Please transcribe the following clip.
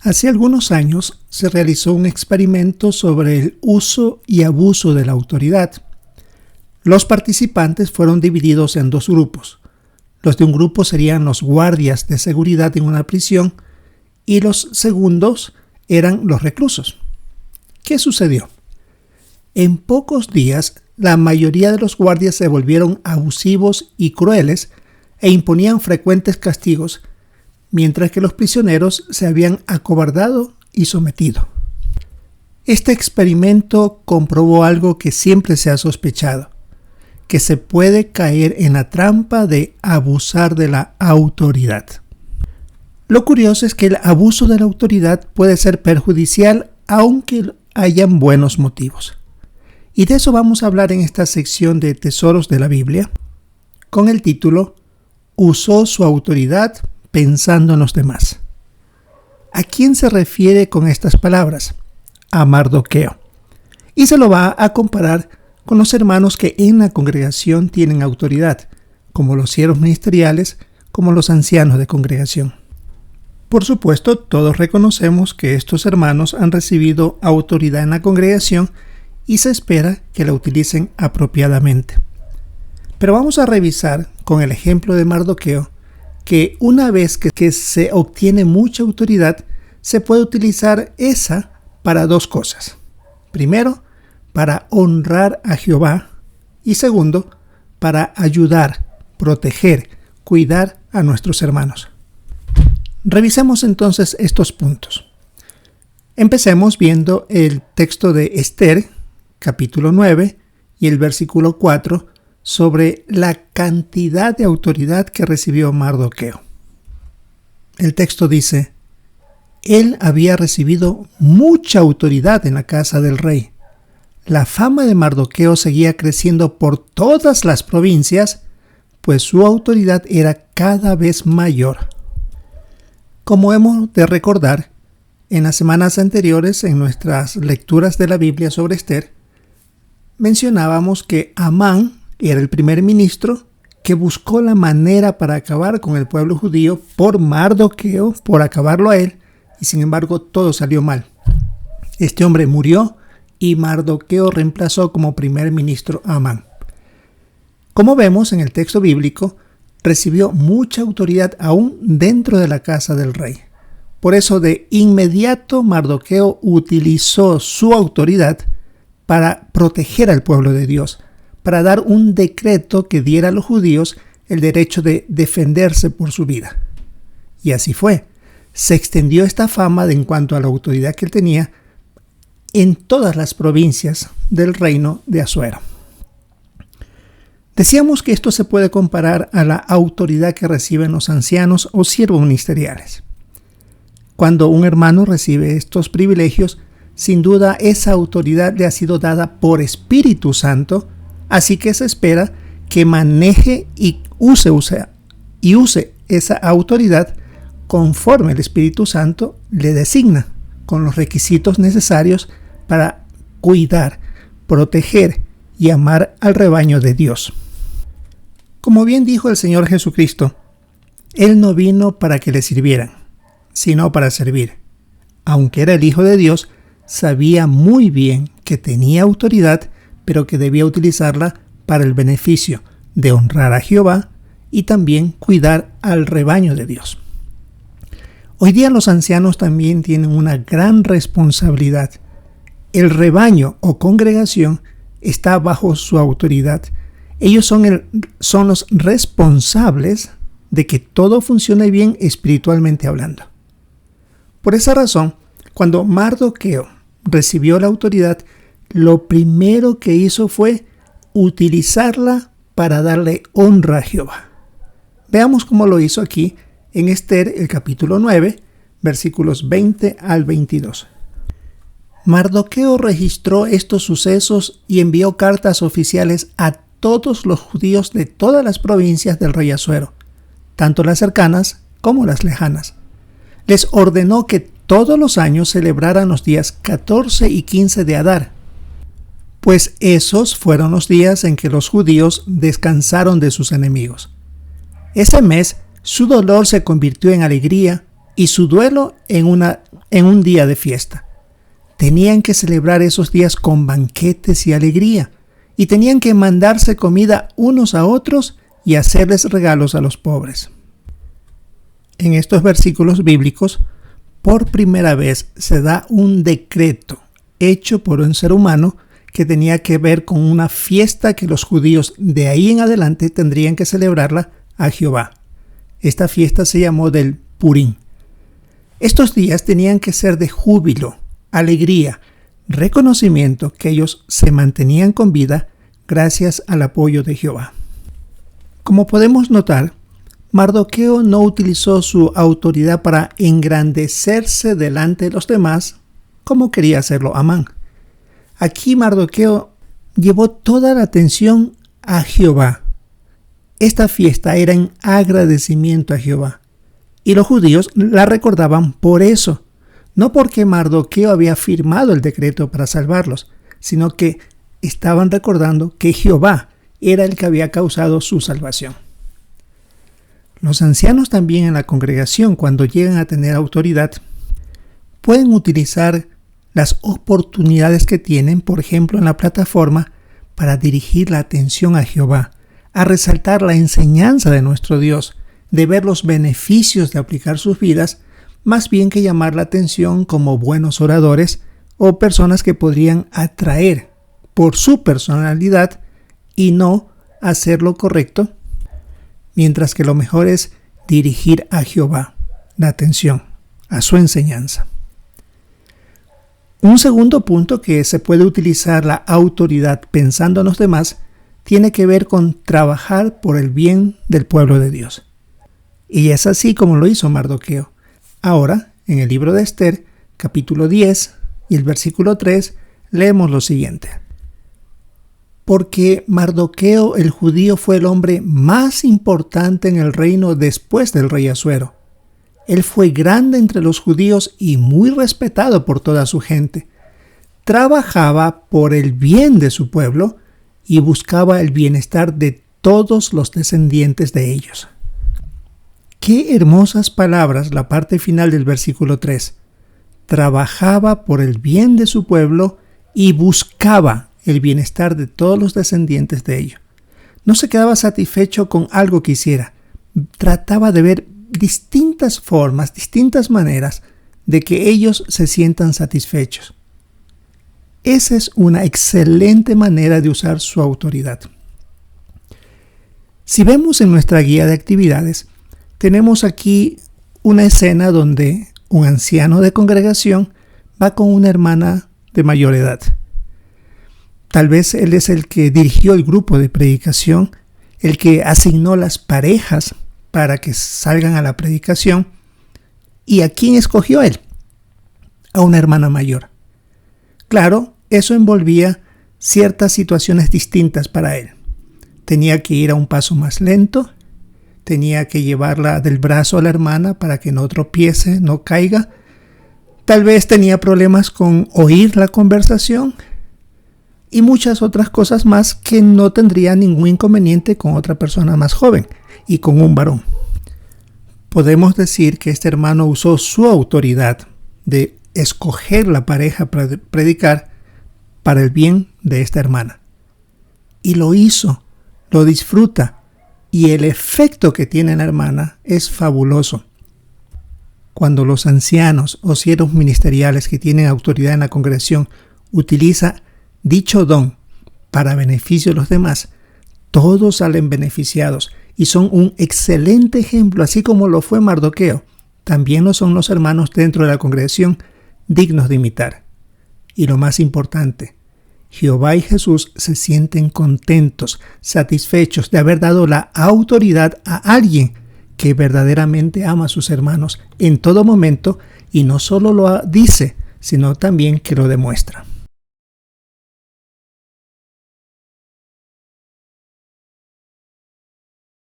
Hace algunos años se realizó un experimento sobre el uso y abuso de la autoridad. Los participantes fueron divididos en dos grupos. Los de un grupo serían los guardias de seguridad en una prisión y los segundos eran los reclusos. ¿Qué sucedió? En pocos días, la mayoría de los guardias se volvieron abusivos y crueles e imponían frecuentes castigos, mientras que los prisioneros se habían acobardado y sometido. Este experimento comprobó algo que siempre se ha sospechado, que se puede caer en la trampa de abusar de la autoridad. Lo curioso es que el abuso de la autoridad puede ser perjudicial aunque hayan buenos motivos. Y de eso vamos a hablar en esta sección de Tesoros de la Biblia, con el título Usó su autoridad pensando en los demás. ¿A quién se refiere con estas palabras? A Mardoqueo. Y se lo va a comparar con los hermanos que en la congregación tienen autoridad, como los siervos ministeriales, como los ancianos de congregación. Por supuesto, todos reconocemos que estos hermanos han recibido autoridad en la congregación y se espera que la utilicen apropiadamente. Pero vamos a revisar con el ejemplo de Mardoqueo que una vez que se obtiene mucha autoridad, se puede utilizar esa para dos cosas. Primero, para honrar a Jehová y segundo, para ayudar, proteger, cuidar a nuestros hermanos. Revisemos entonces estos puntos. Empecemos viendo el texto de Esther, capítulo 9 y el versículo 4, sobre la cantidad de autoridad que recibió Mardoqueo. El texto dice: él había recibido mucha autoridad en la casa del rey. La fama de Mardoqueo seguía creciendo por todas las provincias, pues su autoridad era cada vez mayor. Como hemos de recordar, en las semanas anteriores, en nuestras lecturas de la Biblia sobre Esther, mencionábamos que Amán era el primer ministro que buscó la manera para acabar con el pueblo judío por Mardoqueo, por acabarlo a él, y sin embargo todo salió mal. Este hombre murió y Mardoqueo reemplazó como primer ministro a Amán. Como vemos en el texto bíblico, recibió mucha autoridad aún dentro de la casa del rey. Por eso de inmediato Mardoqueo utilizó su autoridad para proteger al pueblo de Dios, para dar un decreto que diera a los judíos el derecho de defenderse por su vida. Y así fue. Se extendió esta fama en cuanto a la autoridad que él tenía en todas las provincias del reino de Asuero. Decíamos que esto se puede comparar a la autoridad que reciben los ancianos o siervos ministeriales. Cuando un hermano recibe estos privilegios, sin duda esa autoridad le ha sido dada por Espíritu Santo, así que se espera que maneje y use esa autoridad conforme el Espíritu Santo le designa, con los requisitos necesarios para cuidar, proteger y amar al rebaño de Dios. Como bien dijo el Señor Jesucristo, Él no vino para que le sirvieran, sino para servir. Aunque era el Hijo de Dios, sabía muy bien que tenía autoridad, pero que debía utilizarla para el beneficio de honrar a Jehová y también cuidar al rebaño de Dios. Hoy día los ancianos también tienen una gran responsabilidad. El rebaño o congregación está bajo su autoridad. Ellos son los responsables de que todo funcione bien espiritualmente hablando. Por esa razón, cuando Mardoqueo recibió la autoridad, lo primero que hizo fue utilizarla para darle honra a Jehová. Veamos cómo lo hizo aquí en Esther, el capítulo 9, versículos 20 al 22. Mardoqueo registró estos sucesos y envió cartas oficiales a todos los judíos de todas las provincias del rey Asuero, tanto las cercanas como las lejanas. Les ordenó que todos los años celebraran los días 14 y 15 de Adar, pues esos fueron los días en que los judíos descansaron de sus enemigos. Ese mes su dolor se convirtió en alegría y su duelo en una en un día de fiesta. Tenían que celebrar esos días con banquetes y alegría, y tenían que mandarse comida unos a otros y hacerles regalos a los pobres. En estos versículos bíblicos, por primera vez se da un decreto hecho por un ser humano que tenía que ver con una fiesta que los judíos de ahí en adelante tendrían que celebrarla a Jehová. Esta fiesta se llamó del Purim. Estos días tenían que ser de júbilo, alegría, reconocimiento que ellos se mantenían con vida gracias al apoyo de Jehová. Como podemos notar, Mardoqueo no utilizó su autoridad para engrandecerse delante de los demás como quería hacerlo Amán. Aquí Mardoqueo llevó toda la atención a Jehová. Esta fiesta era en agradecimiento a Jehová. Y los judíos la recordaban por eso, no porque Mardoqueo había firmado el decreto para salvarlos, sino que estaban recordando que Jehová era el que había causado su salvación. Los ancianos también en la congregación, cuando llegan a tener autoridad, pueden utilizar las oportunidades que tienen, por ejemplo, en la plataforma, para dirigir la atención a Jehová, a resaltar la enseñanza de nuestro Dios, de ver los beneficios de aplicar sus vidas, más bien que llamar la atención como buenos oradores o personas que podrían atraer por su personalidad y no hacer lo correcto, mientras que lo mejor es dirigir a Jehová la atención, a su enseñanza. Un segundo punto que se puede utilizar la autoridad pensando en los demás tiene que ver con trabajar por el bien del pueblo de Dios. Y es así como lo hizo Mardoqueo. Ahora, en el libro de Esther, capítulo 10 y el versículo 3, leemos lo siguiente. Porque Mardoqueo el judío fue el hombre más importante en el reino después del rey Asuero. Él fue grande entre los judíos y muy respetado por toda su gente. Trabajaba por el bien de su pueblo y buscaba el bienestar de todos los descendientes de ellos. Qué hermosas palabras la parte final del versículo 3. Trabajaba por el bien de su pueblo y buscaba el bienestar de todos los descendientes de ellos. No se quedaba satisfecho con algo que hiciera. Trataba de ver distintas formas, distintas maneras de que ellos se sientan satisfechos. Esa es una excelente manera de usar su autoridad. Si vemos en nuestra guía de actividades, tenemos aquí una escena donde un anciano de congregación va con una hermana de mayor edad. Tal vez él es el que dirigió el grupo de predicación, el que asignó las parejas para que salgan a la predicación. ¿Y a quién escogió él? A una hermana mayor. Claro, eso envolvía ciertas situaciones distintas para él. Tenía que ir a un paso más lento, tenía que llevarla del brazo a la hermana para que no tropiece, no caiga. Tal vez tenía problemas con oír la conversación y muchas otras cosas más que no tendría ningún inconveniente con otra persona más joven y con un varón. Podemos decir que este hermano usó su autoridad de escoger la pareja para predicar para el bien de esta hermana. Y lo hizo, lo disfruta, y el efecto que tiene en la hermana es fabuloso. Cuando los ancianos o siervos ministeriales que tienen autoridad en la congregación utilizan dicho don para beneficio de los demás, todos salen beneficiados y son un excelente ejemplo, así como lo fue Mardoqueo. También lo son los hermanos dentro de la congregación, dignos de imitar. Y lo más importante, Jehová y Jesús se sienten contentos, satisfechos de haber dado la autoridad a alguien que verdaderamente ama a sus hermanos en todo momento y no solo lo dice, sino también que lo demuestra.